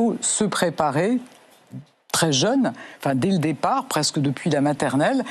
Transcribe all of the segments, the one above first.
faut se préparer très jeune, enfin dès le départ, presque depuis la maternelle,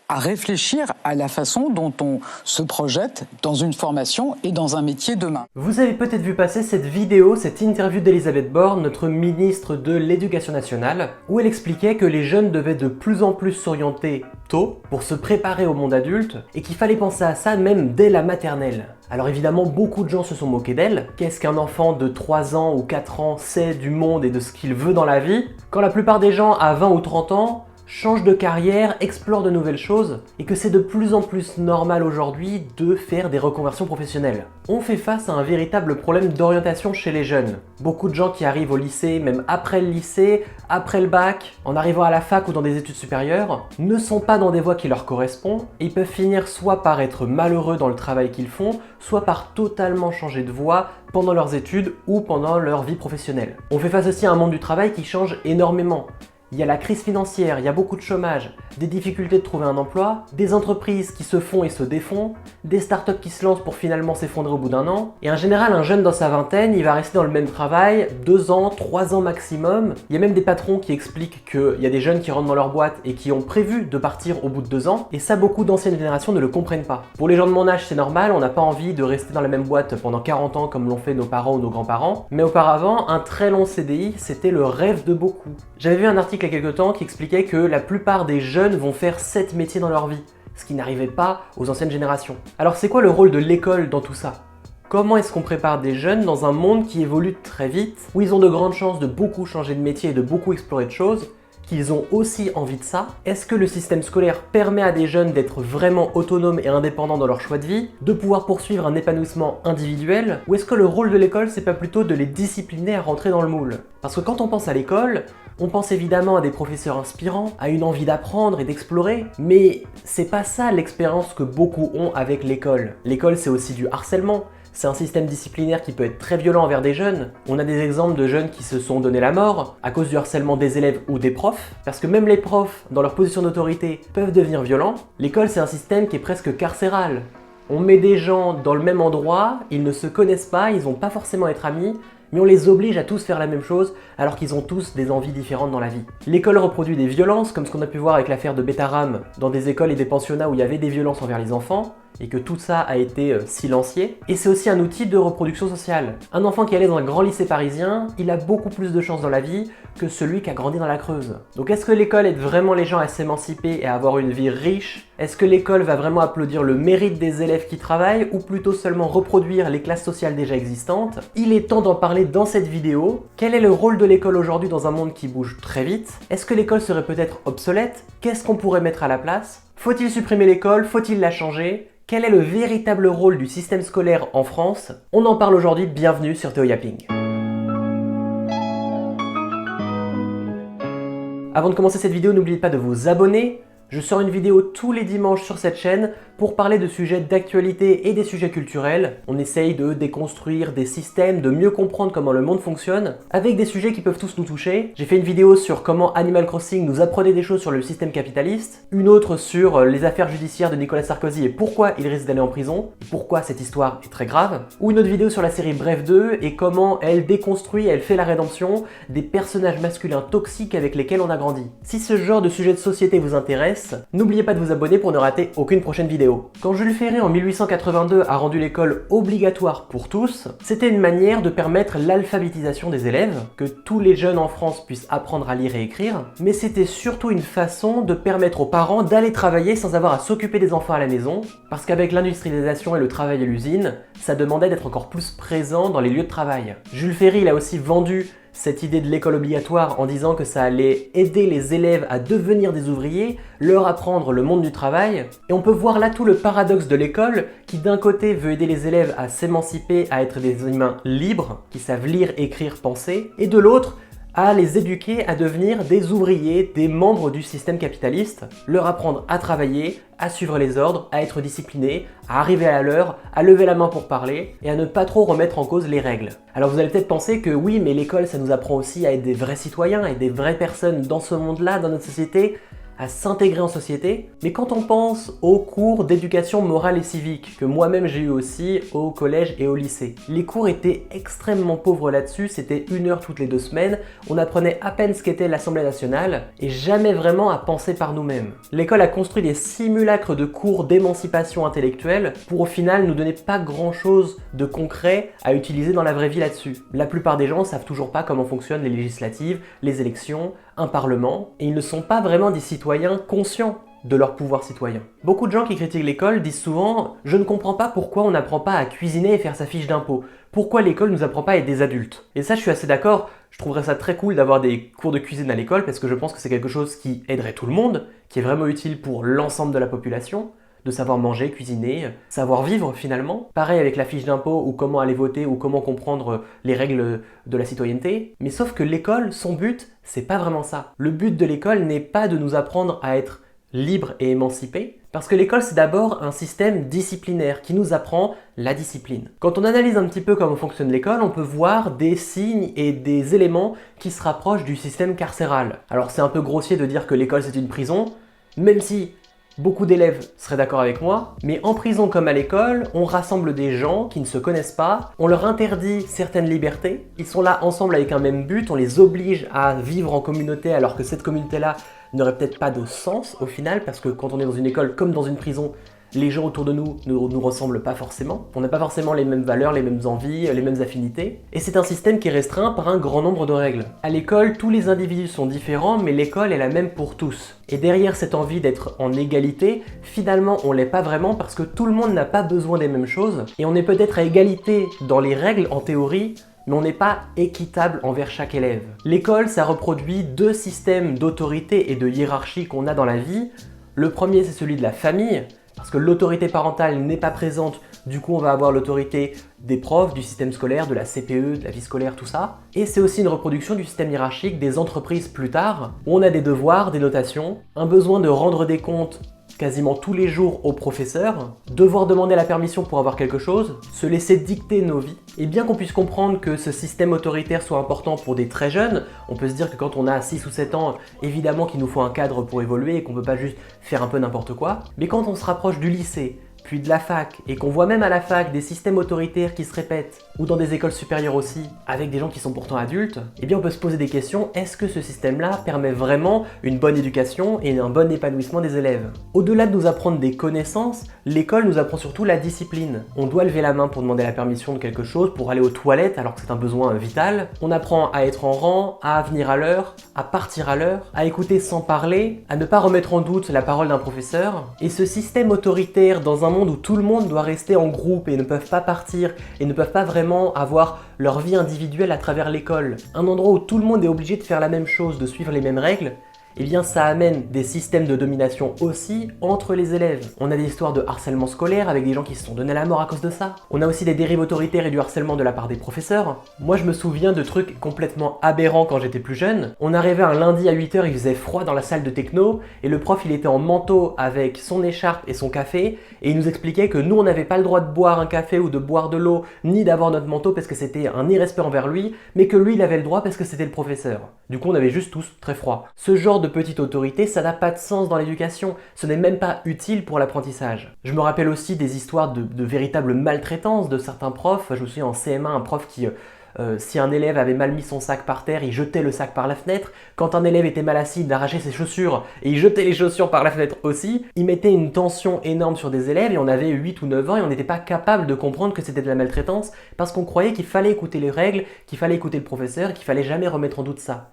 à réfléchir à la façon dont on se projette dans une formation et dans un métier demain. Vous avez peut-être vu passer cette vidéo, cette interview d'Elisabeth Borne, notre ministre de l'Éducation nationale, où elle expliquait que les jeunes devaient de plus en plus s'orienter tôt pour se préparer au monde adulte et qu'il fallait penser à ça même dès la maternelle. Alors évidemment, beaucoup de gens se sont moqués d'elle. Qu'est-ce qu'un enfant de 3 ans ou 4 ans sait du monde et de ce qu'il veut dans la vie, quand la plupart des gens à 20 ou 30 ans change de carrière, explore de nouvelles choses, et que c'est de plus en plus normal aujourd'hui de faire des reconversions professionnelles. On fait face à un véritable problème d'orientation chez les jeunes. Beaucoup de gens qui arrivent au lycée, même après le lycée, après le bac, en arrivant à la fac ou dans des études supérieures, ne sont pas dans des voies qui leur correspondent, et ils peuvent finir soit par être malheureux dans le travail qu'ils font, soit par totalement changer de voie pendant leurs études ou pendant leur vie professionnelle. On fait face aussi à un monde du travail qui change énormément. Il y a la crise financière, il y a beaucoup de chômage, des difficultés de trouver un emploi, des entreprises qui se font et se défont, des startups qui se lancent pour finalement s'effondrer au bout d'un an. Et en général, un jeune dans sa vingtaine, il va rester dans le même travail 2 ans, 3 ans maximum. Il y a même des patrons qui expliquent qu'il y a des jeunes qui rentrent dans leur boîte et qui ont prévu de partir au bout de 2 ans. Et ça, beaucoup d'anciennes générations ne le comprennent pas. Pour les gens de mon âge, c'est normal, on n'a pas envie de rester dans la même boîte pendant 40 ans comme l'ont fait nos parents ou nos grands-parents. Mais auparavant, un très long CDI, c'était le rêve de beaucoup. J'avais vu un article il y a quelques temps qui expliquait que la plupart des jeunes vont faire 7 métiers dans leur vie, ce qui n'arrivait pas aux anciennes générations. Alors c'est quoi le rôle de l'école dans tout ça ? Comment est-ce qu'on prépare des jeunes dans un monde qui évolue très vite, où ils ont de grandes chances de beaucoup changer de métier et de beaucoup explorer de choses, qu'ils ont aussi envie de ça? Est-ce que le système scolaire permet à des jeunes d'être vraiment autonomes et indépendants dans leur choix de vie, de pouvoir poursuivre un épanouissement individuel? Ou est-ce que le rôle de l'école, c'est pas plutôt de les discipliner à rentrer dans le moule? Parce que quand on pense à l'école, on pense évidemment à des professeurs inspirants, à une envie d'apprendre et d'explorer, mais c'est pas ça l'expérience que beaucoup ont avec l'école. L'école, c'est aussi du harcèlement. C'est un système disciplinaire qui peut être très violent envers des jeunes. On a des exemples de jeunes qui se sont donné la mort à cause du harcèlement des élèves ou des profs, parce que même les profs, dans leur position d'autorité, peuvent devenir violents. L'école, c'est un système qui est presque carcéral. On met des gens dans le même endroit, ils ne se connaissent pas, ils vont pas forcément être amis, mais on les oblige à tous faire la même chose alors qu'ils ont tous des envies différentes dans la vie. L'école reproduit des violences, comme ce qu'on a pu voir avec l'affaire de Betaram, dans des écoles et des pensionnats où il y avait des violences envers les enfants, et que tout ça a été silencié. Et c'est aussi un outil de reproduction sociale. Un enfant qui allait dans un grand lycée parisien, il a beaucoup plus de chances dans la vie que celui qui a grandi dans la Creuse. Donc est-ce que l'école aide vraiment les gens à s'émanciper et à avoir une vie riche? Est-ce que l'école va vraiment applaudir le mérite des élèves qui travaillent ou plutôt seulement reproduire les classes sociales déjà existantes? Il est temps d'en parler dans cette vidéo. Quel est le rôle de l'école aujourd'hui dans un monde qui bouge très vite? Est-ce que l'école serait peut-être obsolète? Qu'est-ce qu'on pourrait mettre à la place? Faut-il supprimer l'école? Faut-il la changer? Quel est le véritable rôle du système scolaire en France? On en parle aujourd'hui, bienvenue sur Théo Yapping. Avant de commencer cette vidéo, n'oubliez pas de vous abonner. Je sors une vidéo tous les dimanches sur cette chaîne pour parler de sujets d'actualité et des sujets culturels. On essaye de déconstruire des systèmes, de mieux comprendre comment le monde fonctionne, avec des sujets qui peuvent tous nous toucher. J'ai fait une vidéo sur comment Animal Crossing nous apprenait des choses sur le système capitaliste, une autre sur les affaires judiciaires de Nicolas Sarkozy et pourquoi il risque d'aller en prison, pourquoi cette histoire est très grave, ou une autre vidéo sur la série Bref 2 et comment elle déconstruit, elle fait la rédemption des personnages masculins toxiques avec lesquels on a grandi. Si ce genre de sujet de société vous intéresse, n'oubliez pas de vous abonner pour ne rater aucune prochaine vidéo. Quand Jules Ferry en 1882 a rendu l'école obligatoire pour tous, c'était une manière de permettre l'alphabétisation des élèves, que tous les jeunes en France puissent apprendre à lire et écrire, mais c'était surtout une façon de permettre aux parents d'aller travailler sans avoir à s'occuper des enfants à la maison, parce qu'avec l'industrialisation et le travail à l'usine, ça demandait d'être encore plus présent dans les lieux de travail. Jules Ferry, il a aussi vendu cette idée de l'école obligatoire en disant que ça allait aider les élèves à devenir des ouvriers, leur apprendre le monde du travail. Et on peut voir là tout le paradoxe de l'école qui d'un côté veut aider les élèves à s'émanciper, à être des humains libres, qui savent lire, écrire, penser, et de l'autre, à les éduquer à devenir des ouvriers, des membres du système capitaliste, leur apprendre à travailler, à suivre les ordres, à être disciplinés, à arriver à l'heure, à lever la main pour parler et à ne pas trop remettre en cause les règles. Alors vous allez peut-être penser que oui, mais l'école ça nous apprend aussi à être des vrais citoyens et des vraies personnes dans ce monde-là, dans notre société. à s'intégrer en société. Mais quand on pense aux cours d'éducation morale et civique, que moi-même j'ai eu aussi au collège et au lycée, les cours étaient extrêmement pauvres là-dessus, c'était 1 heure toutes les 2 semaines, on apprenait à peine ce qu'était l'Assemblée nationale et jamais vraiment à penser par nous-mêmes. L'école a construit des simulacres de cours d'émancipation intellectuelle pour au final nous donner pas grand-chose de concret à utiliser dans la vraie vie là-dessus. La plupart des gens savent toujours pas comment fonctionnent les législatives, les élections, un parlement, et ils ne sont pas vraiment des citoyens conscients de leur pouvoir citoyen. Beaucoup de gens qui critiquent l'école disent souvent « Je ne comprends pas pourquoi on n'apprend pas à cuisiner et faire sa fiche d'impôt. Pourquoi l'école ne nous apprend pas à être des adultes ?» Et ça, je suis assez d'accord. Je trouverais ça très cool d'avoir des cours de cuisine à l'école parce que je pense que c'est quelque chose qui aiderait tout le monde, qui est vraiment utile pour l'ensemble de la population, de savoir manger, cuisiner, savoir vivre finalement. Pareil avec la fiche d'impôt ou comment aller voter ou comment comprendre les règles de la citoyenneté. Mais sauf que l'école, son but, c'est pas vraiment ça. Le but de l'école n'est pas de nous apprendre à être libre et émancipé, parce que l'école c'est d'abord un système disciplinaire qui nous apprend la discipline. Quand on analyse un petit peu comment fonctionne l'école, on peut voir des signes et des éléments qui se rapprochent du système carcéral. Alors c'est un peu grossier de dire que l'école c'est une prison, même si beaucoup d'élèves seraient d'accord avec moi, mais en prison comme à l'école, on rassemble des gens qui ne se connaissent pas, on leur interdit certaines libertés, ils sont là ensemble avec un même but, on les oblige à vivre en communauté alors que cette communauté-là n'aurait peut-être pas de sens au final, parce que quand on est dans une école comme dans une prison, les gens autour de nous ne nous ressemblent pas forcément. On n'a pas forcément les mêmes valeurs, les mêmes envies, les mêmes affinités. Et c'est un système qui est restreint par un grand nombre de règles. À l'école, tous les individus sont différents, mais l'école est la même pour tous. Et derrière cette envie d'être en égalité, finalement on l'est pas vraiment parce que tout le monde n'a pas besoin des mêmes choses. Et on est peut-être à égalité dans les règles en théorie, mais on n'est pas équitable envers chaque élève. L'école, ça reproduit 2 systèmes d'autorité et de hiérarchie qu'on a dans la vie. Le premier, c'est celui de la famille, parce que l'autorité parentale n'est pas présente, du coup on va avoir l'autorité des profs, du système scolaire, de la CPE, de la vie scolaire, tout ça. Et c'est aussi une reproduction du système hiérarchique des entreprises plus tard, où on a des devoirs, des notations, un besoin de rendre des comptes quasiment tous les jours au professeur, devoir demander la permission pour avoir quelque chose, se laisser dicter nos vies. Et bien qu'on puisse comprendre que ce système autoritaire soit important pour des très jeunes, on peut se dire que quand on a 6 ou 7 ans, évidemment qu'il nous faut un cadre pour évoluer et qu'on peut pas juste faire un peu n'importe quoi. Mais quand on se rapproche du lycée, puis de la fac, et qu'on voit même à la fac des systèmes autoritaires qui se répètent, ou dans des écoles supérieures aussi, avec des gens qui sont pourtant adultes, eh bien on peut se poser des questions, est-ce que ce système-là permet vraiment une bonne éducation et un bon épanouissement des élèves? Au-delà de nous apprendre des connaissances, l'école nous apprend surtout la discipline. On doit lever la main pour demander la permission de quelque chose, pour aller aux toilettes alors que c'est un besoin vital. On apprend à être en rang, à venir à l'heure, à partir à l'heure, à écouter sans parler, à ne pas remettre en doute la parole d'un professeur. Et ce système autoritaire dans un monde où tout le monde doit rester en groupe et ne peuvent pas partir et ne peuvent pas vraiment avoir leur vie individuelle à travers l'école, un endroit où tout le monde est obligé de faire la même chose, de suivre les mêmes règles, eh bien ça amène des systèmes de domination aussi entre les élèves. On a des histoires de harcèlement scolaire avec des gens qui se sont donnés la mort à cause de ça. On a aussi des dérives autoritaires et du harcèlement de la part des professeurs. Moi je me souviens de trucs complètement aberrants quand j'étais plus jeune. On arrivait un lundi à 8 h, il faisait froid dans la salle de techno et le prof il était en manteau avec son écharpe et son café et il nous expliquait que nous on n'avait pas le droit de boire un café ou de boire de l'eau ni d'avoir notre manteau parce que c'était un irrespect envers lui, mais que lui il avait le droit parce que c'était le professeur. Du coup on avait juste tous très froid. Ce genre de petite autorité, ça n'a pas de sens dans l'éducation, ce n'est même pas utile pour l'apprentissage. Je me rappelle aussi des histoires de véritables maltraitances de certains profs. Je me souviens en CM1, un prof qui, si un élève avait mal mis son sac par terre, il jetait le sac par la fenêtre. Quand un élève était mal assis, il arrachait ses chaussures et il jetait les chaussures par la fenêtre aussi. Il mettait une tension énorme sur des élèves et on avait 8 ou 9 ans et on n'était pas capable de comprendre que c'était de la maltraitance parce qu'on croyait qu'il fallait écouter les règles, qu'il fallait écouter le professeur et qu'il fallait jamais remettre en doute ça.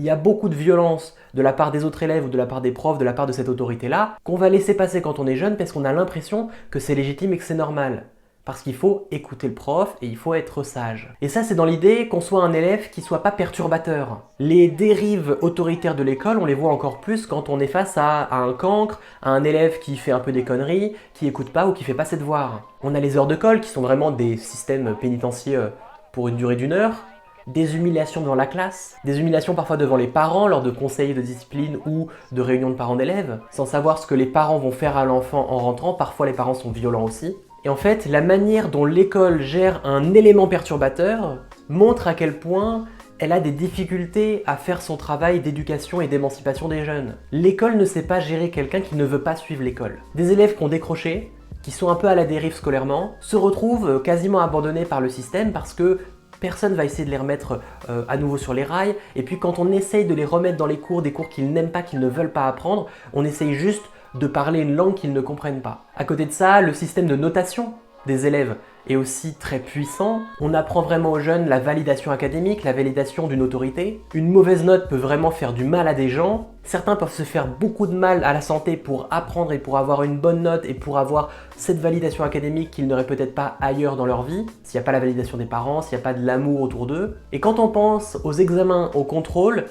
Il y a beaucoup de violence de la part des autres élèves ou de la part des profs, de la part de cette autorité-là, qu'on va laisser passer quand on est jeune parce qu'on a l'impression que c'est légitime et que c'est normal. Parce qu'il faut écouter le prof et il faut être sage. Et ça, c'est dans l'idée qu'on soit un élève qui soit pas perturbateur. Les dérives autoritaires de l'école, on les voit encore plus quand on est face à un cancre, à un élève qui fait un peu des conneries, qui écoute pas ou qui fait pas ses devoirs. On a les heures de colle qui sont vraiment des systèmes pénitentiaires pour une durée d'1 heure. Des humiliations devant la classe, des humiliations parfois devant les parents lors de conseils de discipline ou de réunions de parents d'élèves, sans savoir ce que les parents vont faire à l'enfant en rentrant, parfois les parents sont violents aussi. Et en fait, la manière dont l'école gère un élément perturbateur montre à quel point elle a des difficultés à faire son travail d'éducation et d'émancipation des jeunes. L'école ne sait pas gérer quelqu'un qui ne veut pas suivre l'école. Des élèves qui ont décroché, qui sont un peu à la dérive scolairement, se retrouvent quasiment abandonnés par le système parce que personne va essayer de les remettre à nouveau sur les rails. Et puis quand on essaye de les remettre dans les cours, des cours qu'ils n'aiment pas, qu'ils ne veulent pas apprendre, on essaye juste de parler une langue qu'ils ne comprennent pas. À côté de ça, le système de notation des élèves est aussi très puissant. On apprend vraiment aux jeunes la validation académique, la validation d'une autorité. Une mauvaise note peut vraiment faire du mal à des gens. Certains peuvent se faire beaucoup de mal à la santé pour apprendre et pour avoir une bonne note et pour avoir cette validation académique qu'ils n'auraient peut-être pas ailleurs dans leur vie, s'il n'y a pas la validation des parents, s'il n'y a pas de l'amour autour d'eux. Et quand on pense aux examens, aux contrôles,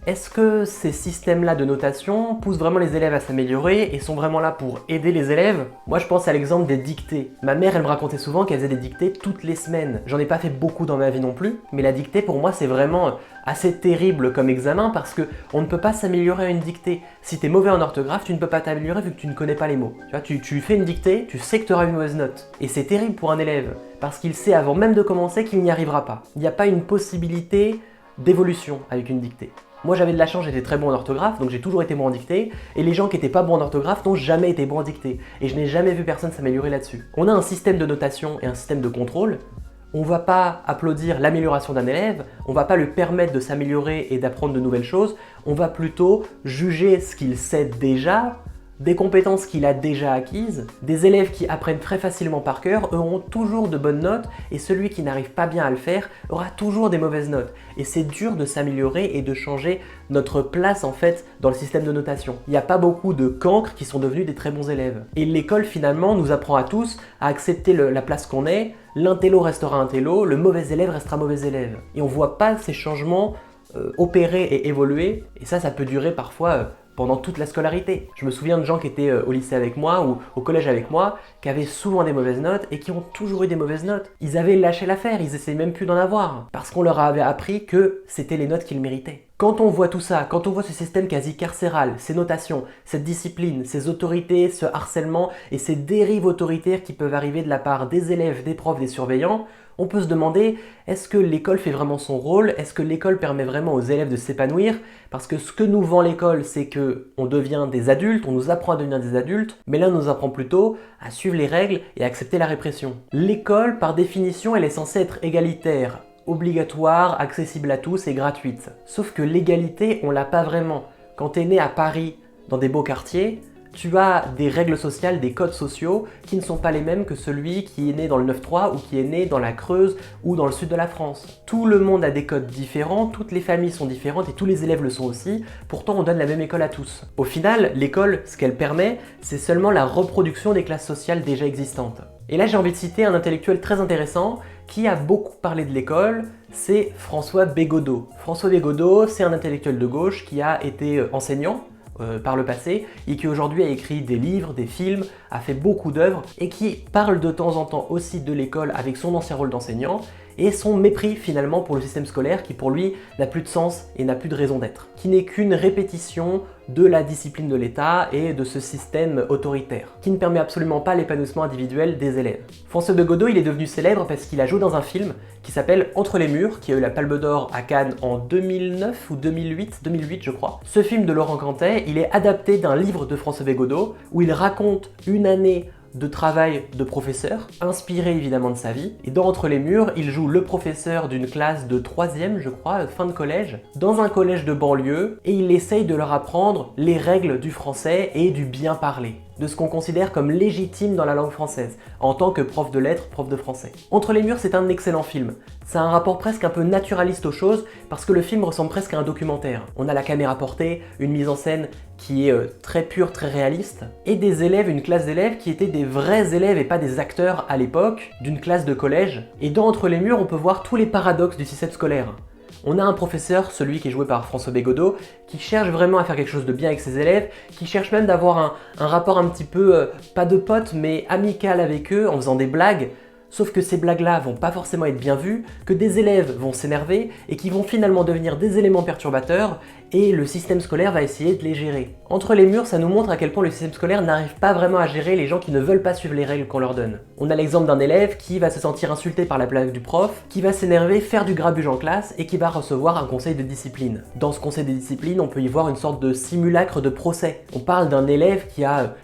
est-ce que ces systèmes-là de notation poussent vraiment les élèves à s'améliorer et sont vraiment là pour aider les élèves? Moi, je pense à l'exemple des dictées. Ma mère, elle me racontait souvent qu'elle faisait des dictées toutes les semaines. J'en ai pas fait beaucoup dans ma vie non plus, mais la dictée, pour moi, c'est vraiment assez terrible comme examen parce que on ne peut pas s'améliorer à une dictée. Si tu es mauvais en orthographe, tu ne peux pas t'améliorer vu que tu ne connais pas les mots. Tu vois, tu fais une dictée, tu sais que tu auras une mauvaise note. Et c'est terrible pour un élève parce qu'il sait avant même de commencer qu'il n'y arrivera pas. Il n'y a pas une possibilité d'évolution avec une dictée. Moi j'avais de la chance, j'étais très bon en orthographe, donc j'ai toujours été bon en dictée, et les gens qui n'étaient pas bons en orthographe n'ont jamais été bons en dictée, et je n'ai jamais vu personne s'améliorer là-dessus. On a un système de notation et un système de contrôle, on va pas applaudir l'amélioration d'un élève, on va pas lui permettre de s'améliorer et d'apprendre de nouvelles choses, on va plutôt juger ce qu'il sait déjà, des compétences qu'il a déjà acquises. Des élèves qui apprennent très facilement par cœur auront toujours de bonnes notes et celui qui n'arrive pas bien à le faire aura toujours des mauvaises notes. Et c'est dur de s'améliorer et de changer notre place en fait dans le système de notation. Il n'y a pas beaucoup de cancres qui sont devenus des très bons élèves. Et l'école finalement nous apprend à tous à accepter la place qu'on est, l'intello restera intello, le mauvais élève restera mauvais élève. Et on voit pas ces changements opérer et évoluer, et ça peut durer parfois pendant toute la scolarité. Je me souviens de gens qui étaient au lycée avec moi ou au collège avec moi, qui avaient souvent des mauvaises notes et qui ont toujours eu des mauvaises notes. Ils avaient lâché l'affaire, ils essayaient même plus d'en avoir, parce qu'on leur avait appris que c'était les notes qu'ils méritaient. Quand on voit tout ça, quand on voit ce système quasi carcéral, ces notations, cette discipline, ces autorités, ce harcèlement et ces dérives autoritaires qui peuvent arriver de la part des élèves, des profs, des surveillants, on peut se demander, est-ce que l'école fait vraiment son rôle? Est-ce que l'école permet vraiment aux élèves de s'épanouir? Parce que ce que nous vend l'école, c'est qu'on devient des adultes, on nous apprend à devenir des adultes, mais là on nous apprend plutôt à suivre les règles et à accepter la répression. L'école, par définition, elle est censée être égalitaire, obligatoire, accessible à tous et gratuite. Sauf que l'égalité, on l'a pas vraiment. Quand tu es né à Paris, dans des beaux quartiers, tu as des règles sociales, des codes sociaux qui ne sont pas les mêmes que celui qui est né dans le 9-3 ou qui est né dans la Creuse ou dans le sud de la France. Tout le monde a des codes différents, toutes les familles sont différentes et tous les élèves le sont aussi, pourtant on donne la même école à tous. Au final, l'école, ce qu'elle permet, c'est seulement la reproduction des classes sociales déjà existantes. Et là j'ai envie de citer un intellectuel très intéressant qui a beaucoup parlé de l'école, c'est François Bégodeau. François Bégodeau, c'est un intellectuel de gauche qui a été enseignant par le passé et qui aujourd'hui a écrit des livres, des films, a fait beaucoup d'œuvres et qui parle de temps en temps aussi de l'école avec son ancien rôle d'enseignant et son mépris finalement pour le système scolaire qui pour lui n'a plus de sens et n'a plus de raison d'être, qui n'est qu'une répétition de la discipline de l'État et de ce système autoritaire, qui ne permet absolument pas l'épanouissement individuel des élèves. François Bégodeau, il est devenu célèbre parce qu'il a joué dans un film qui s'appelle Entre les murs, qui a eu la Palme d'Or à Cannes en 2009 ou 2008 je crois. Ce film de Laurent Cantet, il est adapté d'un livre de François Bégodeau où il raconte une année de travail de professeur, inspiré évidemment de sa vie. Et dans Entre les murs, il joue le professeur d'une classe de 3e, je crois, fin de collège, dans un collège de banlieue, et il essaye de leur apprendre les règles du français et du bien parler, de ce qu'on considère comme légitime dans la langue française, en tant que prof de lettres, prof de français. Entre les murs, c'est un excellent film. C'est un rapport presque un peu naturaliste aux choses, parce que le film ressemble presque à un documentaire. On a la caméra portée, une mise en scène qui est très pure, très réaliste, et des élèves, une classe d'élèves qui étaient des vrais élèves et pas des acteurs à l'époque, d'une classe de collège. Et dans Entre les murs, on peut voir tous les paradoxes du système scolaire. On a un professeur, celui qui est joué par François Bégodeau, qui cherche vraiment à faire quelque chose de bien avec ses élèves, qui cherche même d'avoir un rapport un petit peu, pas de pote, mais amical avec eux, en faisant des blagues, Sauf que ces blagues-là vont pas forcément être bien vues, que des élèves vont s'énerver et qui vont finalement devenir des éléments perturbateurs et le système scolaire va essayer de les gérer. Entre les murs, ça nous montre à quel point le système scolaire n'arrive pas vraiment à gérer les gens qui ne veulent pas suivre les règles qu'on leur donne. On a l'exemple d'un élève qui va se sentir insulté par la blague du prof, qui va s'énerver, faire du grabuge en classe et qui va recevoir un conseil de discipline. Dans ce conseil de discipline, on peut y voir une sorte de simulacre de procès. On parle d'un élève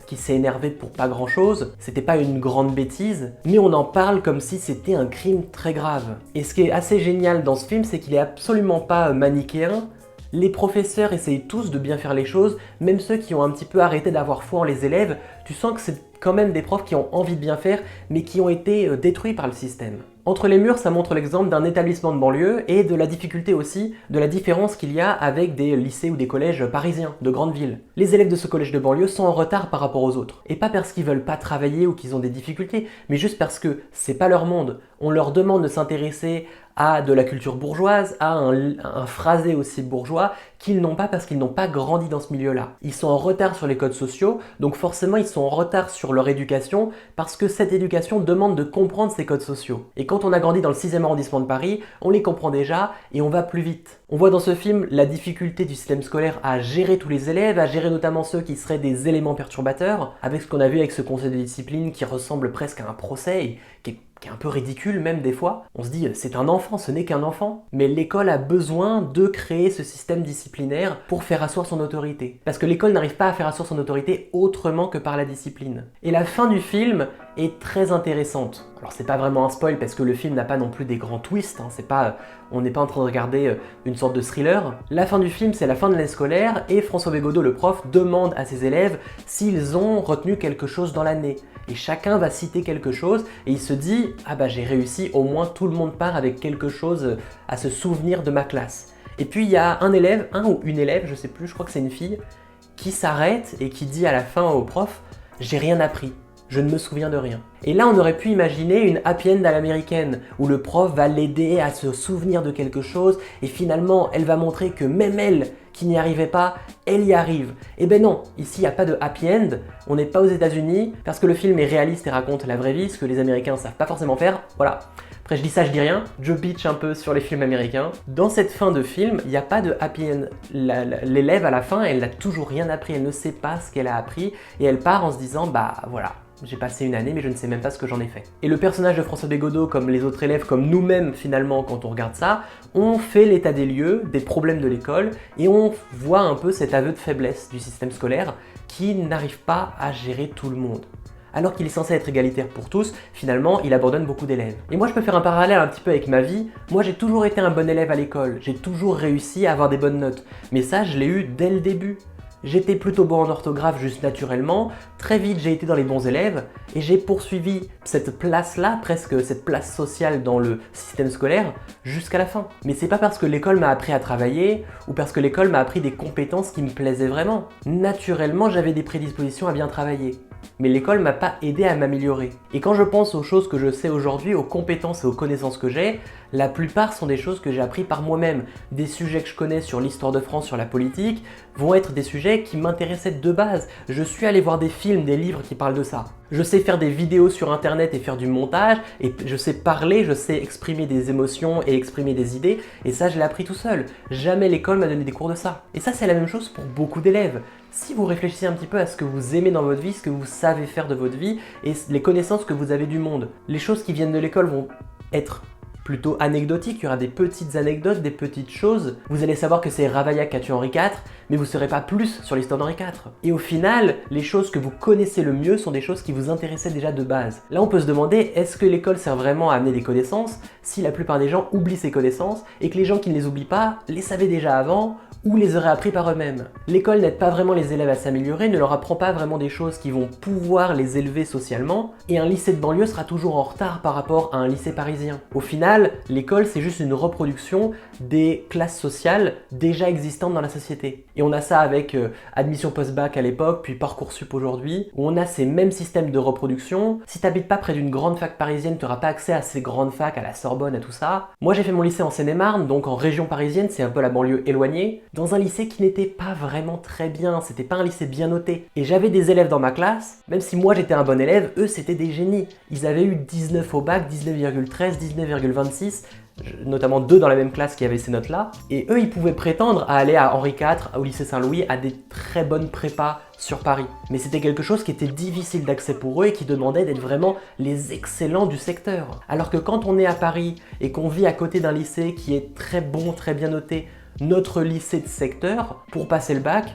qui s'est énervé pour pas grand chose, c'était pas une grande bêtise, mais on en parle comme si c'était un crime très grave. Et ce qui est assez génial dans ce film, c'est qu'il est absolument pas manichéen. Les professeurs essayent tous de bien faire les choses, même ceux qui ont un petit peu arrêté d'avoir foi en les élèves. Tu sens que c'est quand même des profs qui ont envie de bien faire, mais qui ont été détruits par le système. Entre les murs, ça montre l'exemple d'un établissement de banlieue et de la difficulté aussi, de la différence qu'il y a avec des lycées ou des collèges parisiens, de grandes villes. Les élèves de ce collège de banlieue sont en retard par rapport aux autres. Et pas parce qu'ils veulent pas travailler ou qu'ils ont des difficultés, mais juste parce que c'est pas leur monde. On leur demande de s'intéresser à de la culture bourgeoise, à un phrasé aussi bourgeois qu'ils n'ont pas parce qu'ils n'ont pas grandi dans ce milieu-là. Ils sont en retard sur les codes sociaux, donc forcément ils sont en retard sur leur éducation parce que cette éducation demande de comprendre ces codes sociaux. Et quand on a grandi dans le 6e arrondissement de Paris, on les comprend déjà et on va plus vite. On voit dans ce film la difficulté du système scolaire à gérer tous les élèves, à gérer notamment ceux qui seraient des éléments perturbateurs, avec ce qu'on a vu avec ce conseil de discipline qui ressemble presque à un procès et qui est un peu ridicule même des fois. On se dit c'est un enfant, ce n'est qu'un enfant. Mais l'école a besoin de créer ce système disciplinaire pour faire asseoir son autorité. Parce que l'école n'arrive pas à faire asseoir son autorité autrement que par la discipline. Et la fin du film est très intéressante. Alors c'est pas vraiment un spoil parce que le film n'a pas non plus des grands twists, hein. On n'est pas en train de regarder une sorte de thriller. La fin du film, c'est la fin de l'année scolaire et François Bégodeau, le prof, demande à ses élèves s'ils ont retenu quelque chose dans l'année. Et chacun va citer quelque chose et il se dit « Ah bah j'ai réussi, au moins tout le monde part avec quelque chose à se souvenir de ma classe. » Et puis il y a un élève, un ou une élève, je sais plus, je crois que c'est une fille, qui s'arrête et qui dit à la fin au prof « J'ai rien appris. Je ne me souviens de rien. » Et là, on aurait pu imaginer une happy end à l'américaine, où le prof va l'aider à se souvenir de quelque chose, et finalement, elle va montrer que même elle, qui n'y arrivait pas, elle y arrive. Et ben non, ici, il n'y a pas de happy end, on n'est pas aux États-Unis, parce que le film est réaliste et raconte la vraie vie, ce que les Américains ne savent pas forcément faire, voilà. Après je dis ça, je dis rien, je bitch un peu sur les films américains. Dans cette fin de film, il n'y a pas de happy end. L'élève à la fin, elle n'a toujours rien appris, elle ne sait pas ce qu'elle a appris, et elle part en se disant, bah voilà, j'ai passé une année mais je ne sais même pas ce que j'en ai fait. Et le personnage de François Bégodeau, comme les autres élèves, comme nous-mêmes finalement quand on regarde ça, on fait l'état des lieux, des problèmes de l'école, et on voit un peu cet aveu de faiblesse du système scolaire qui n'arrive pas à gérer tout le monde. Alors qu'il est censé être égalitaire pour tous, finalement, il abandonne beaucoup d'élèves. Et moi, je peux faire un parallèle un petit peu avec ma vie. Moi, j'ai toujours été un bon élève à l'école. J'ai toujours réussi à avoir des bonnes notes. Mais ça, je l'ai eu dès le début. J'étais plutôt bon en orthographe juste naturellement. Très vite, j'ai été dans les bons élèves. Et j'ai poursuivi cette place-là, presque cette place sociale dans le système scolaire, jusqu'à la fin. Mais c'est pas parce que l'école m'a appris à travailler, ou parce que l'école m'a appris des compétences qui me plaisaient vraiment. Naturellement, j'avais des prédispositions à bien travailler. Mais l'école m'a pas aidé à m'améliorer. Et quand je pense aux choses que je sais aujourd'hui, aux compétences et aux connaissances que j'ai, la plupart sont des choses que j'ai appris par moi-même. Des sujets que je connais sur l'histoire de France, sur la politique, vont être des sujets qui m'intéressaient de base. Je suis allé voir des films, des livres qui parlent de ça. Je sais faire des vidéos sur internet et faire du montage, et je sais parler, je sais exprimer des émotions et exprimer des idées, et ça je l'ai appris tout seul. Jamais l'école m'a donné des cours de ça. Et ça c'est la même chose pour beaucoup d'élèves. Si vous réfléchissez un petit peu à ce que vous aimez dans votre vie, ce que vous savez faire de votre vie, et les connaissances que vous avez du monde, les choses qui viennent de l'école vont être plutôt anecdotique, il y aura des petites anecdotes, des petites choses. Vous allez savoir que c'est Ravaillac qui a tué Henri IV, mais vous ne saurez pas plus sur l'histoire d'Henri IV. Et au final, les choses que vous connaissez le mieux sont des choses qui vous intéressaient déjà de base. Là, on peut se demander, est-ce que l'école sert vraiment à amener des connaissances si la plupart des gens oublient ces connaissances et que les gens qui ne les oublient pas les savaient déjà avant ou les auraient appris par eux-mêmes. L'école n'aide pas vraiment les élèves à s'améliorer, ne leur apprend pas vraiment des choses qui vont pouvoir les élever socialement, et un lycée de banlieue sera toujours en retard par rapport à un lycée parisien. Au final, l'école c'est juste une reproduction des classes sociales déjà existantes dans la société. Et on a ça avec admission post-bac à l'époque, puis Parcoursup aujourd'hui, où on a ces mêmes systèmes de reproduction. Si t'habites pas près d'une grande fac parisienne, tu n'auras pas accès à ces grandes facs, à la Sorbonne, à tout ça. Moi j'ai fait mon lycée en Seine-et-Marne, donc en région parisienne, c'est un peu la banlieue éloignée. dans un lycée qui n'était pas vraiment très bien, c'était pas un lycée bien noté. Et j'avais des élèves dans ma classe, même si moi j'étais un bon élève, eux c'était des génies. Ils avaient eu 19 au bac, 19,13, 19,26, notamment 2 dans la même classe qui avaient ces notes-là. Et eux, ils pouvaient prétendre à aller à Henri IV, au lycée Saint-Louis, à des très bonnes prépas sur Paris. Mais c'était quelque chose qui était difficile d'accès pour eux et qui demandait d'être vraiment les excellents du secteur. Alors que quand on est à Paris et qu'on vit à côté d'un lycée qui est très bon, très bien noté, notre lycée de secteur, pour passer le bac,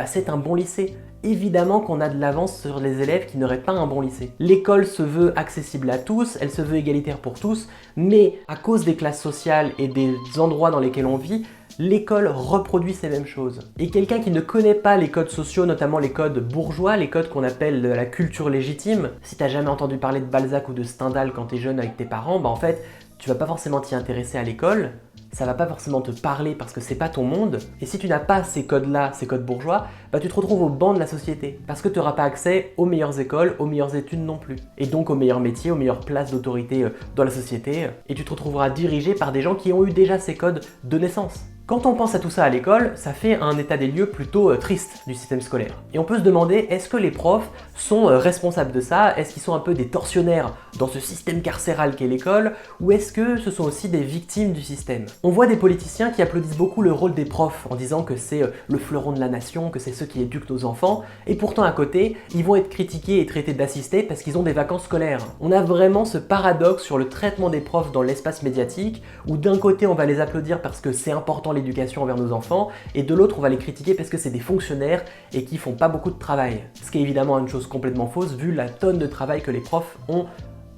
c'est un bon lycée. Évidemment qu'on a de l'avance sur les élèves qui n'auraient pas un bon lycée. L'école se veut accessible à tous, elle se veut égalitaire pour tous, mais à cause des classes sociales et des endroits dans lesquels on vit, l'école reproduit ces mêmes choses. Et quelqu'un qui ne connaît pas les codes sociaux, notamment les codes bourgeois, les codes qu'on appelle la culture légitime, si t'as jamais entendu parler de Balzac ou de Stendhal quand t'es jeune avec tes parents, en fait, tu vas pas forcément t'y intéresser à l'école, ça va pas forcément te parler parce que c'est pas ton monde, et si tu n'as pas ces codes-là, ces codes bourgeois, tu te retrouves au banc de la société, parce que tu n'auras pas accès aux meilleures écoles, aux meilleures études non plus, et donc aux meilleurs métiers, aux meilleures places d'autorité dans la société, et tu te retrouveras dirigé par des gens qui ont eu déjà ces codes de naissance. Quand on pense à tout ça à l'école, ça fait un état des lieux plutôt triste du système scolaire. Et on peut se demander, est-ce que les profs sont responsables de ça? Est-ce qu'ils sont un peu des tortionnaires dans ce système carcéral qu'est l'école? Ou est-ce que ce sont aussi des victimes du système? On voit des politiciens qui applaudissent beaucoup le rôle des profs en disant que c'est le fleuron de la nation, que c'est ceux qui éduquent nos enfants, et pourtant à côté, ils vont être critiqués et traités d'assistés parce qu'ils ont des vacances scolaires. On a vraiment ce paradoxe sur le traitement des profs dans l'espace médiatique, où d'un côté on va les applaudir parce que c'est important l'éducation envers nos enfants, et de l'autre on va les critiquer parce que c'est des fonctionnaires et qui font pas beaucoup de travail. Ce qui est évidemment une chose complètement fausse vu la tonne de travail que les profs ont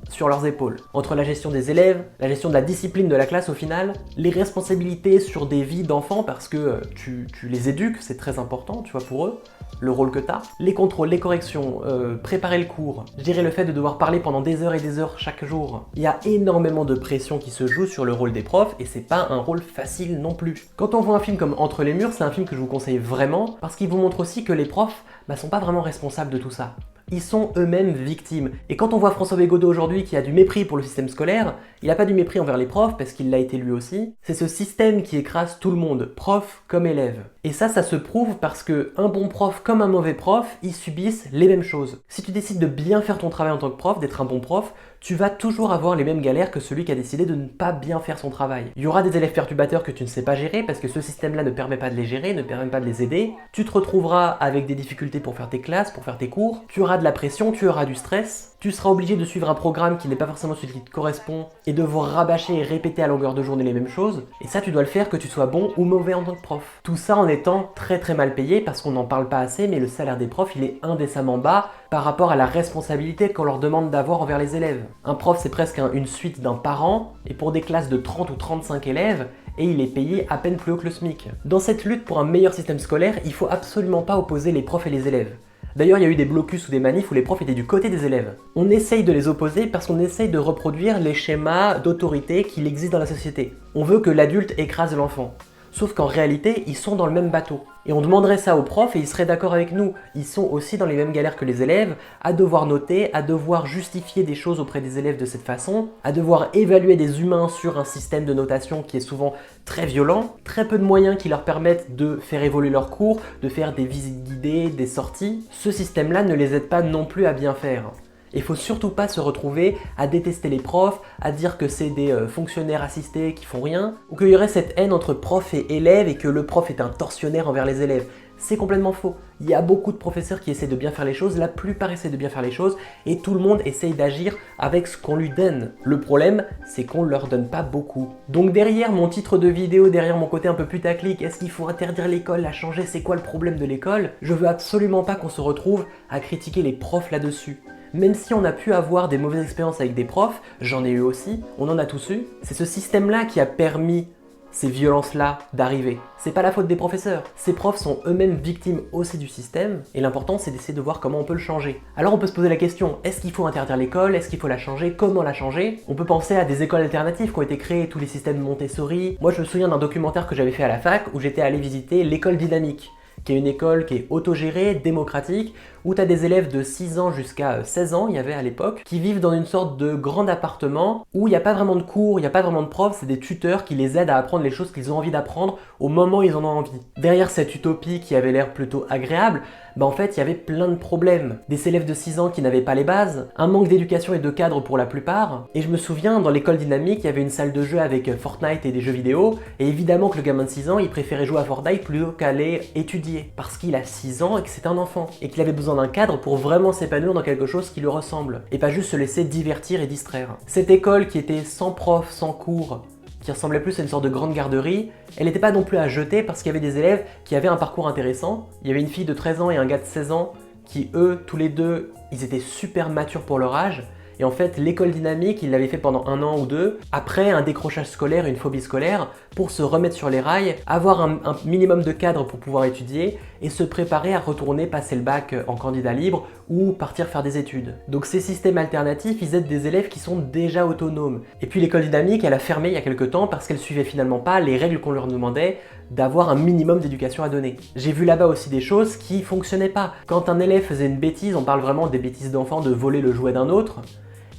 sur leurs épaules. Entre la gestion des élèves, la gestion de la discipline de la classe au final, les responsabilités sur des vies d'enfants parce que tu les éduques, c'est très important, tu vois, pour eux, le rôle que tu as, les contrôles, les corrections, préparer le cours, gérer le fait de devoir parler pendant des heures et des heures chaque jour. Il y a énormément de pression qui se joue sur le rôle des profs et c'est pas un rôle facile non plus. Quand on voit un film comme Entre les murs, c'est un film que je vous conseille vraiment parce qu'il vous montre aussi que les profs sont pas vraiment responsables de tout ça. Ils sont eux-mêmes victimes. Et quand on voit François Bégodeau aujourd'hui qui a du mépris pour le système scolaire, il n'a pas du mépris envers les profs parce qu'il l'a été lui aussi. C'est ce système qui écrase tout le monde, prof comme élève. Et ça se prouve parce que un bon prof comme un mauvais prof, ils subissent les mêmes choses. Si tu décides de bien faire ton travail en tant que prof, d'être un bon prof, tu vas toujours avoir les mêmes galères que celui qui a décidé de ne pas bien faire son travail. Il y aura des élèves perturbateurs que tu ne sais pas gérer parce que ce système-là ne permet pas de les gérer, ne permet pas de les aider. Tu te retrouveras avec des difficultés pour faire tes classes, pour faire tes cours. Tu auras de la pression, tu auras du stress. Tu seras obligé de suivre un programme qui n'est pas forcément celui qui te correspond et devoir rabâcher et répéter à longueur de journée les mêmes choses. Et ça, tu dois le faire que tu sois bon ou mauvais en tant que prof. Tout ça en étant très très mal payé parce qu'on n'en parle pas assez, mais le salaire des profs, il est indécemment bas par rapport à la responsabilité qu'on leur demande d'avoir envers les élèves. Un prof, c'est presque une suite d'un parent, et pour des classes de 30 ou 35 élèves, et il est payé à peine plus haut que le SMIC. Dans cette lutte pour un meilleur système scolaire, il faut absolument pas opposer les profs et les élèves. D'ailleurs, il y a eu des blocus ou des manifs où les profs étaient du côté des élèves. On essaye de les opposer parce qu'on essaye de reproduire les schémas d'autorité qu'il existe dans la société. On veut que l'adulte écrase l'enfant. Sauf qu'en réalité, ils sont dans le même bateau. Et on demanderait ça aux profs et ils seraient d'accord avec nous. Ils sont aussi dans les mêmes galères que les élèves, à devoir noter, à devoir justifier des choses auprès des élèves de cette façon, à devoir évaluer des humains sur un système de notation qui est souvent très violent, très peu de moyens qui leur permettent de faire évoluer leurs cours, de faire des visites guidées, des sorties. Ce système-là ne les aide pas non plus à bien faire. Il faut surtout pas se retrouver à détester les profs, à dire que c'est des fonctionnaires assistés qui font rien, ou qu'il y aurait cette haine entre prof et élève et que le prof est un tortionnaire envers les élèves. C'est complètement faux. Il y a beaucoup de professeurs qui essaient de bien faire les choses, la plupart essaient de bien faire les choses, et tout le monde essaye d'agir avec ce qu'on lui donne. Le problème, c'est qu'on ne leur donne pas beaucoup. Donc derrière mon titre de vidéo, derrière mon côté un peu putaclic, est-ce qu'il faut interdire l'école, la changer, c'est quoi le problème de l'école? Je veux absolument pas qu'on se retrouve à critiquer les profs là-dessus. Même si on a pu avoir des mauvaises expériences avec des profs, j'en ai eu aussi, on en a tous eu, c'est ce système-là qui a permis ces violences-là d'arriver. C'est pas la faute des professeurs. Ces profs sont eux-mêmes victimes aussi du système, et l'important c'est d'essayer de voir comment on peut le changer. Alors on peut se poser la question, est-ce qu'il faut interdire l'école? Est-ce qu'il faut la changer? Comment la changer? On peut penser à des écoles alternatives qui ont été créées, tous les systèmes Montessori. Moi je me souviens d'un documentaire que j'avais fait à la fac où j'étais allé visiter l'école dynamique, qui est une école qui est autogérée, démocratique, où tu as des élèves de 6 ans jusqu'à 16 ans, il y avait à l'époque, qui vivent dans une sorte de grand appartement où il n'y a pas vraiment de cours, il n'y a pas vraiment de profs, c'est des tuteurs qui les aident à apprendre les choses qu'ils ont envie d'apprendre au moment où ils en ont envie. Derrière cette utopie qui avait l'air plutôt agréable, en fait, il y avait plein de problèmes. Des élèves de 6 ans qui n'avaient pas les bases, un manque d'éducation et de cadre pour la plupart. Et je me souviens, dans l'école dynamique, il y avait une salle de jeu avec Fortnite et des jeux vidéo. Et évidemment que le gamin de 6 ans, il préférait jouer à Fortnite plutôt qu'aller étudier. Parce qu'il a 6 ans et que c'est un enfant. Et qu'il avait besoin d'un cadre pour vraiment s'épanouir dans quelque chose qui lui ressemble. Et pas juste se laisser divertir et distraire. Cette école qui était sans prof, sans cours, qui ressemblait plus à une sorte de grande garderie, elle n'était pas non plus à jeter parce qu'il y avait des élèves qui avaient un parcours intéressant. Il y avait une fille de 13 ans et un gars de 16 ans qui, eux, tous les deux, ils étaient super matures pour leur âge. Et en fait, l'école dynamique, ils l'avaient fait pendant 1 an ou 2, après un décrochage scolaire, une phobie scolaire, pour se remettre sur les rails, avoir un minimum de cadre pour pouvoir étudier et se préparer à retourner passer le bac en candidat libre ou partir faire des études. Donc ces systèmes alternatifs, ils aident des élèves qui sont déjà autonomes. Et puis l'école dynamique, elle a fermé il y a quelques temps parce qu'elle suivait finalement pas les règles qu'on leur demandait d'avoir un minimum d'éducation à donner. J'ai vu là-bas aussi des choses qui fonctionnaient pas. Quand un élève faisait une bêtise, on parle vraiment des bêtises d'enfants, de voler le jouet d'un autre,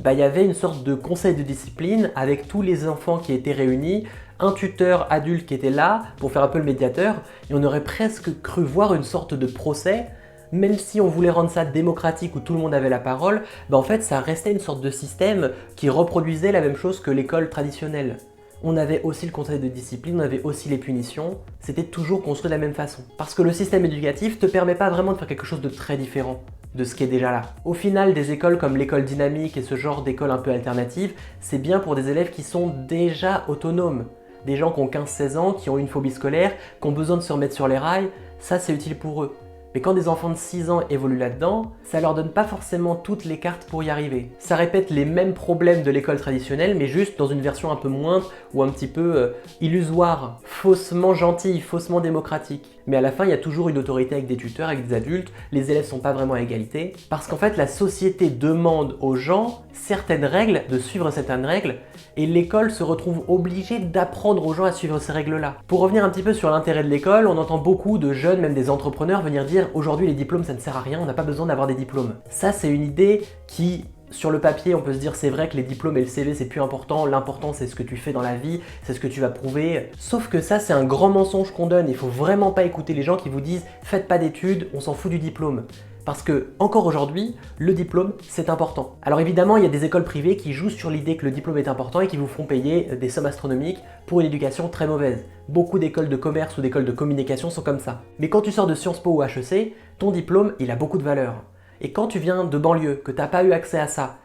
il y avait une sorte de conseil de discipline avec tous les enfants qui étaient réunis, un tuteur adulte qui était là pour faire un peu le médiateur, et on aurait presque cru voir une sorte de procès, même si on voulait rendre ça démocratique où tout le monde avait la parole, en fait ça restait une sorte de système qui reproduisait la même chose que l'école traditionnelle. On avait aussi le conseil de discipline, on avait aussi les punitions, c'était toujours construit de la même façon. Parce que le système éducatif te permet pas vraiment de faire quelque chose de très différent de ce qui est déjà là. Au final, des écoles comme l'école dynamique et ce genre d'école un peu alternative, c'est bien pour des élèves qui sont déjà autonomes. Des gens qui ont 15-16 ans, qui ont une phobie scolaire, qui ont besoin de se remettre sur les rails, ça c'est utile pour eux. Mais quand des enfants de 6 ans évoluent là-dedans, ça leur donne pas forcément toutes les cartes pour y arriver. Ça répète les mêmes problèmes de l'école traditionnelle, mais juste dans une version un peu moindre ou un petit peu illusoire, faussement gentille, faussement démocratique. Mais à la fin, il y a toujours une autorité avec des tuteurs, avec des adultes, les élèves sont pas vraiment à égalité, parce qu'en fait, la société demande aux gens certaines règles, de suivre certaines règles, et l'école se retrouve obligée d'apprendre aux gens à suivre ces règles-là. Pour revenir un petit peu sur l'intérêt de l'école, on entend beaucoup de jeunes, même des entrepreneurs, venir dire « aujourd'hui les diplômes ça ne sert à rien, on n'a pas besoin d'avoir des diplômes ». Ça c'est une idée qui, sur le papier, on peut se dire c'est vrai que les diplômes et le CV c'est plus important, l'important c'est ce que tu fais dans la vie, c'est ce que tu vas prouver. Sauf que ça c'est un grand mensonge qu'on donne, il faut vraiment pas écouter les gens qui vous disent « faites pas d'études, on s'en fout du diplôme ». Parce que, encore aujourd'hui, le diplôme, c'est important. Alors évidemment, il y a des écoles privées qui jouent sur l'idée que le diplôme est important et qui vous font payer des sommes astronomiques pour une éducation très mauvaise. Beaucoup d'écoles de commerce ou d'écoles de communication sont comme ça. Mais quand tu sors de Sciences Po ou HEC, ton diplôme, il a beaucoup de valeur. Et quand tu viens de banlieue, que tu n'as pas eu accès à ça,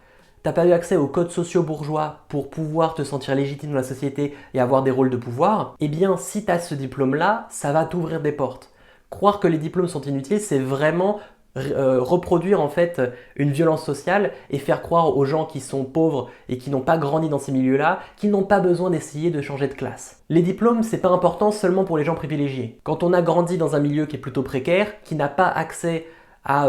t'as pas eu accès aux codes sociaux bourgeois pour pouvoir te sentir légitime dans la société et avoir des rôles de pouvoir, eh bien si tu as ce diplôme-là, ça va t'ouvrir des portes. Croire que les diplômes sont inutiles, c'est vraiment reproduire en fait une violence sociale et faire croire aux gens qui sont pauvres et qui n'ont pas grandi dans ces milieux-là qu'ils n'ont pas besoin d'essayer de changer de classe. Les diplômes, c'est pas important seulement pour les gens privilégiés. Quand on a grandi dans un milieu qui est plutôt précaire, qui n'a pas accès à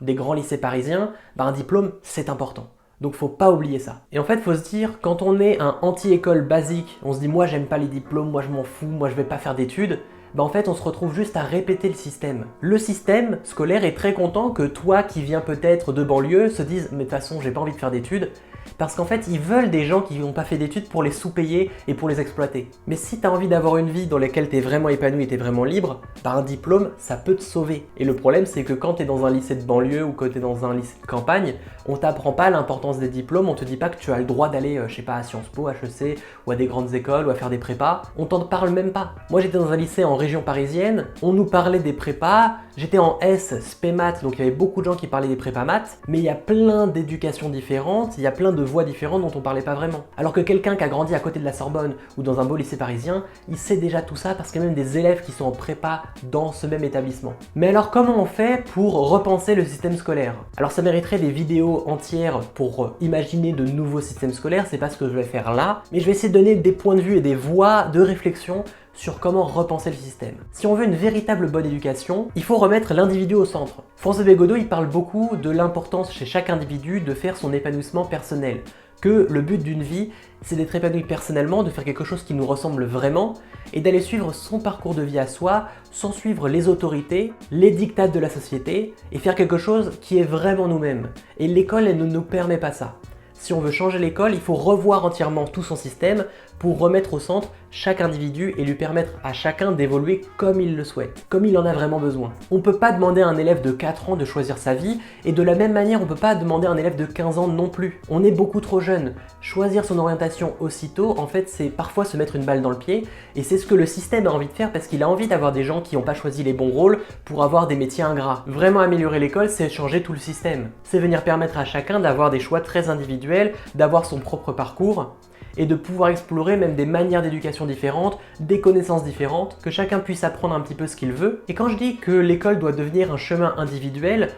des grands lycées parisiens, un diplôme, c'est important. Donc faut pas oublier ça. Et en fait, faut se dire, quand on est un anti-école basique, on se dit moi j'aime pas les diplômes, moi je m'en fous, moi je vais pas faire d'études, en fait on se retrouve juste à répéter le système. Le système scolaire est très content que toi qui viens peut-être de banlieue se dise mais de toute façon j'ai pas envie de faire d'études, parce qu'en fait ils veulent des gens qui n'ont pas fait d'études pour les sous-payer et pour les exploiter. Mais si tu as envie d'avoir une vie dans laquelle tu es vraiment épanoui et tu es vraiment libre, un diplôme ça peut te sauver. Et le problème c'est que quand tu es dans un lycée de banlieue ou que tu es dans un lycée de campagne, on t'apprend pas l'importance des diplômes, on te dit pas que tu as le droit d'aller, je sais pas, à Sciences Po, HEC ou à des grandes écoles ou à faire des prépas, on t'en parle même pas. Moi j'étais dans un lycée en région parisienne, on nous parlait des prépas, j'étais en S, spé maths, donc il y avait beaucoup de gens qui parlaient des prépas maths, mais il y a plein d'éducations différentes, il y a plein de voies différentes dont on parlait pas vraiment. Alors que quelqu'un qui a grandi à côté de la Sorbonne ou dans un beau lycée parisien, il sait déjà tout ça parce qu'il y a même des élèves qui sont en prépa dans ce même établissement. Mais alors comment on fait pour repenser le système scolaire? Alors ça mériterait des vidéos entières pour imaginer de nouveaux systèmes scolaires, c'est pas ce que je vais faire là, mais je vais essayer de donner des points de vue et des voies de réflexion sur comment repenser le système. Si on veut une véritable bonne éducation, il faut remettre l'individu au centre. François Bégodeau, il parle beaucoup de l'importance chez chaque individu de faire son épanouissement personnel, que le but d'une vie, c'est d'être épanoui personnellement, de faire quelque chose qui nous ressemble vraiment et d'aller suivre son parcours de vie à soi sans suivre les autorités, les dictats de la société et faire quelque chose qui est vraiment nous-mêmes. Et l'école, elle ne nous permet pas ça. Si on veut changer l'école, il faut revoir entièrement tout son système pour remettre au centre chaque individu et lui permettre à chacun d'évoluer comme il le souhaite, comme il en a vraiment besoin. On ne peut pas demander à un élève de 4 ans de choisir sa vie et de la même manière, on ne peut pas demander à un élève de 15 ans non plus. On est beaucoup trop jeune. Choisir son orientation aussitôt, en fait, c'est parfois se mettre une balle dans le pied et c'est ce que le système a envie de faire parce qu'il a envie d'avoir des gens qui n'ont pas choisi les bons rôles pour avoir des métiers ingrats. Vraiment améliorer l'école, c'est changer tout le système. C'est venir permettre à chacun d'avoir des choix très individuels, d'avoir son propre parcours et de pouvoir explorer même des manières d'éducation différentes, des connaissances différentes, que chacun puisse apprendre un petit peu ce qu'il veut. Et quand je dis que l'école doit devenir un chemin individuel,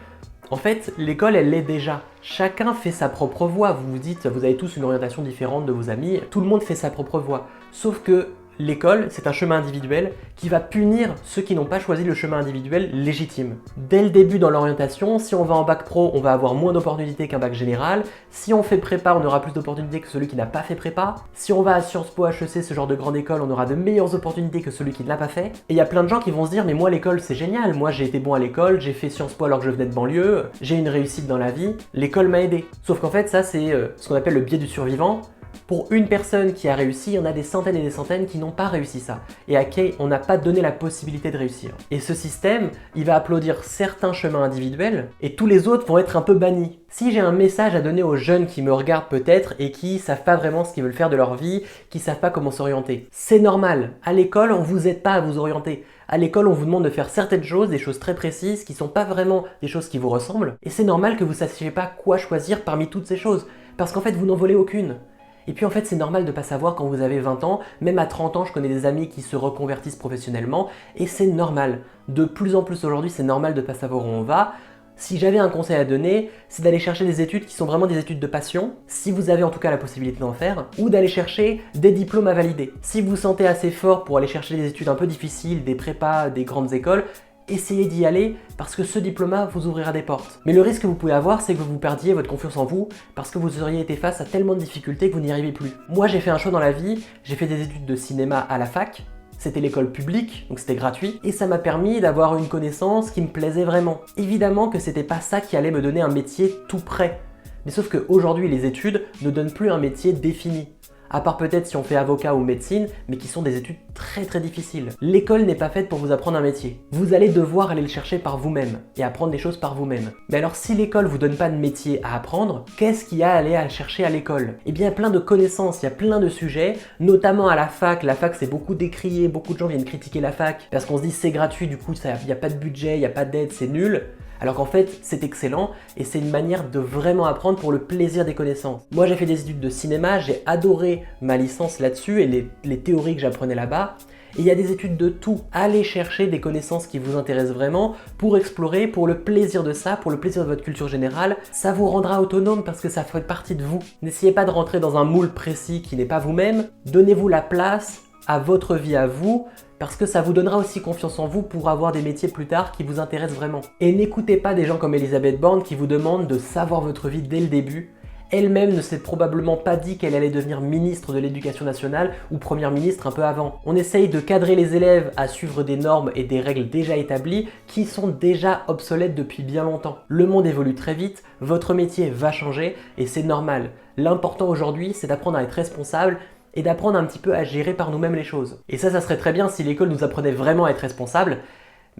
en fait, l'école, elle l'est déjà. Chacun fait sa propre voie. Vous vous dites, vous avez tous une orientation différente de vos amis, tout le monde fait sa propre voie. Sauf que l'école, c'est un chemin individuel qui va punir ceux qui n'ont pas choisi le chemin individuel légitime. Dès le début dans l'orientation, si on va en bac pro, on va avoir moins d'opportunités qu'un bac général. Si on fait prépa, on aura plus d'opportunités que celui qui n'a pas fait prépa. Si on va à Sciences Po, HEC, ce genre de grande école, on aura de meilleures opportunités que celui qui ne l'a pas fait. Et il y a plein de gens qui vont se dire, mais moi l'école c'est génial, moi j'ai été bon à l'école, j'ai fait Sciences Po alors que je venais de banlieue, j'ai une réussite dans la vie, l'école m'a aidé. Sauf qu'en fait ça c'est ce qu'on appelle le biais du survivant. Pour une personne qui a réussi, il y en a des centaines et des centaines qui n'ont pas réussi ça et à qui on n'a pas donné la possibilité de réussir. Et ce système, il va applaudir certains chemins individuels et tous les autres vont être un peu bannis. Si j'ai un message à donner aux jeunes qui me regardent peut-être et qui savent pas vraiment ce qu'ils veulent faire de leur vie, qui savent pas comment s'orienter, c'est normal. À l'école, on vous aide pas à vous orienter. À l'école, on vous demande de faire certaines choses, des choses très précises qui sont pas vraiment des choses qui vous ressemblent. Et c'est normal que vous sachiez pas quoi choisir parmi toutes ces choses parce qu'en fait, vous n'en volez aucune. Et puis en fait c'est normal de ne pas savoir quand vous avez 20 ans, même à 30 ans je connais des amis qui se reconvertissent professionnellement et c'est normal. De plus en plus aujourd'hui c'est normal de ne pas savoir où on va. Si j'avais un conseil à donner, c'est d'aller chercher des études qui sont vraiment des études de passion, si vous avez en tout cas la possibilité d'en faire, ou d'aller chercher des diplômes à valider. Si vous vous sentez assez fort pour aller chercher des études un peu difficiles, des prépas, des grandes écoles, essayez d'y aller parce que ce diplôme vous ouvrira des portes. Mais le risque que vous pouvez avoir, c'est que vous perdiez votre confiance en vous parce que vous auriez été face à tellement de difficultés que vous n'y arrivez plus. Moi, j'ai fait un choix dans la vie, j'ai fait des études de cinéma à la fac, c'était l'école publique, donc c'était gratuit, et ça m'a permis d'avoir une connaissance qui me plaisait vraiment. Évidemment que c'était pas ça qui allait me donner un métier tout prêt. Mais sauf qu'aujourd'hui, les études ne donnent plus un métier défini. À part peut-être si on fait avocat ou médecine, mais qui sont des études très très difficiles. L'école n'est pas faite pour vous apprendre un métier. Vous allez devoir aller le chercher par vous-même et apprendre des choses par vous-même. Mais alors si l'école vous donne pas de métier à apprendre, qu'est-ce qu'il y a à aller à chercher à l'école? Eh bien plein de connaissances, il y a plein de sujets, notamment à la fac. La fac c'est beaucoup décrié, beaucoup de gens viennent critiquer la fac parce qu'on se dit c'est gratuit, du coup il n'y a pas de budget, il n'y a pas d'aide, c'est nul. Alors qu'en fait, c'est excellent et c'est une manière de vraiment apprendre pour le plaisir des connaissances. Moi, j'ai fait des études de cinéma, j'ai adoré ma licence là-dessus et les théories que j'apprenais là-bas. Et il y a des études de tout. Allez chercher des connaissances qui vous intéressent vraiment pour explorer, pour le plaisir de ça, pour le plaisir de votre culture générale. Ça vous rendra autonome parce que ça fait partie de vous. N'essayez pas de rentrer dans un moule précis qui n'est pas vous-même. Donnez-vous la place à votre vie à vous, parce que ça vous donnera aussi confiance en vous pour avoir des métiers plus tard qui vous intéressent vraiment. Et n'écoutez pas des gens comme Elisabeth Borne qui vous demandent de savoir votre vie dès le début. Elle-même ne s'est probablement pas dit qu'elle allait devenir ministre de l'Éducation nationale ou première ministre un peu avant. On essaye de cadrer les élèves à suivre des normes et des règles déjà établies qui sont déjà obsolètes depuis bien longtemps. Le monde évolue très vite, votre métier va changer et c'est normal. L'important aujourd'hui, c'est d'apprendre à être responsable et d'apprendre un petit peu à gérer par nous-mêmes les choses. Et ça serait très bien si l'école nous apprenait vraiment à être responsable,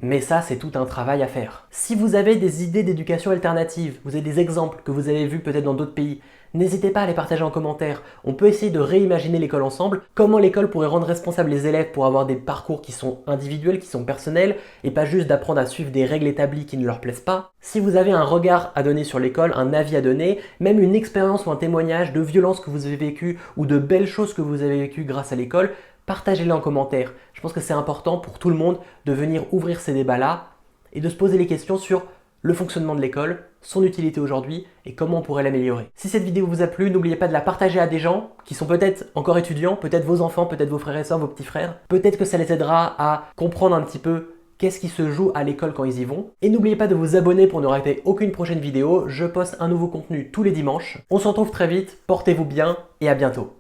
mais ça c'est tout un travail à faire. Si vous avez des idées d'éducation alternative, vous avez des exemples que vous avez vus peut-être dans d'autres pays, n'hésitez pas à les partager en commentaire. On peut essayer de réimaginer l'école ensemble, comment l'école pourrait rendre responsables les élèves pour avoir des parcours qui sont individuels, qui sont personnels, et pas juste d'apprendre à suivre des règles établies qui ne leur plaisent pas. Si vous avez un regard à donner sur l'école, un avis à donner, même une expérience ou un témoignage de violence que vous avez vécu ou de belles choses que vous avez vécues grâce à l'école, partagez-les en commentaire. Je pense que c'est important pour tout le monde de venir ouvrir ces débats-là et de se poser les questions sur le fonctionnement de l'école, son utilité aujourd'hui et comment on pourrait l'améliorer. Si cette vidéo vous a plu, n'oubliez pas de la partager à des gens qui sont peut-être encore étudiants, peut-être vos enfants, peut-être vos frères et sœurs, vos petits frères. Peut-être que ça les aidera à comprendre un petit peu qu'est-ce qui se joue à l'école quand ils y vont. Et n'oubliez pas de vous abonner pour ne rater aucune prochaine vidéo, je poste un nouveau contenu tous les dimanches. On se retrouve très vite, portez-vous bien et à bientôt.